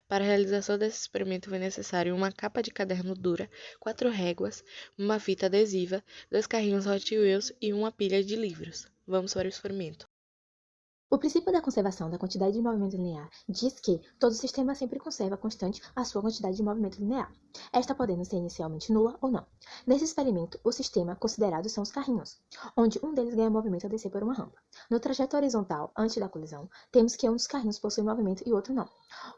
Para a realização desse experimento foi necessário uma capa de caderno dura, 4 réguas, uma fita adesiva, 2 carrinhos Hot Wheels e uma pilha de livros. Vamos para o experimento. O princípio da conservação da quantidade de movimento linear diz que todo sistema sempre conserva constante a sua quantidade de movimento linear, esta podendo ser inicialmente nula ou não. Nesse experimento, o sistema considerado são os carrinhos, onde um deles ganha movimento ao descer por uma rampa. No trajeto horizontal, antes da colisão, temos que um dos carrinhos possui movimento e o outro não.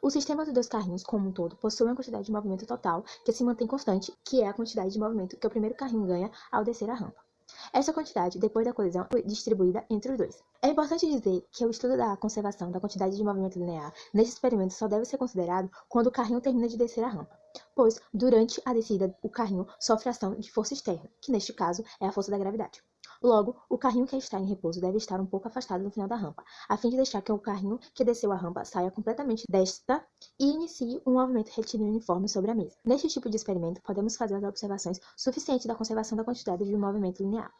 O sistema dos dois carrinhos, como um todo, possui uma quantidade de movimento total que se mantém constante, que é a quantidade de movimento que o primeiro carrinho ganha ao descer a rampa. Essa quantidade, depois da colisão, foi distribuída entre os dois. É importante dizer que o estudo da conservação da quantidade de movimento linear nesse experimento só deve ser considerado quando o carrinho termina de descer a rampa, pois, durante a descida, o carrinho sofre ação de força externa, que neste caso é a força da gravidade. Logo, o carrinho que está em repouso deve estar um pouco afastado no final da rampa, a fim de deixar que o carrinho que desceu a rampa saia completamente desta e inicie um movimento retilíneo uniforme sobre a mesa. Neste tipo de experimento, podemos fazer as observações suficientes da conservação da quantidade de movimento linear.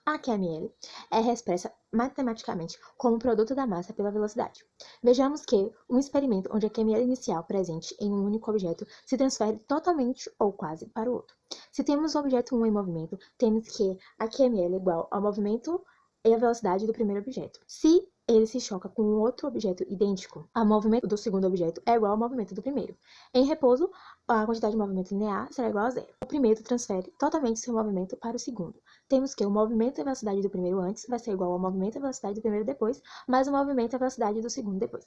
A QML é expressa matematicamente como produto da massa pela velocidade. Vejamos que um experimento onde a QML inicial presente em um único objeto se transfere totalmente ou quase para o outro. Se temos o objeto 1 em movimento, temos que a QML é igual ao movimento e a velocidade do primeiro objeto. Se ele se choca com um outro objeto idêntico, o movimento do segundo objeto é igual ao movimento do primeiro. Em repouso, a quantidade de movimento linear será igual a zero. O primeiro transfere totalmente seu movimento para o segundo. Temos que o movimento e a velocidade do primeiro antes vai ser igual ao movimento e a velocidade do primeiro depois, mais o movimento e a velocidade do segundo depois.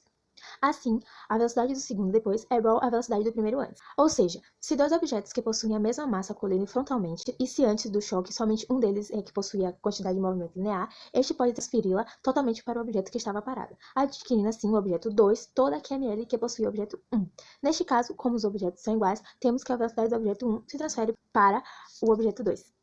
Assim, a velocidade do segundo depois é igual à velocidade do primeiro antes. Ou seja, se dois objetos que possuem a mesma massa colidem frontalmente, e se antes do choque somente um deles é que possui a quantidade de movimento linear, este pode transferi-la totalmente para o objeto que estava parado, adquirindo assim o objeto 2 toda a QML que possui o objeto 1. Neste caso, como os objetos são iguais, temos que a velocidade do objeto 1 se transfere para o objeto 2.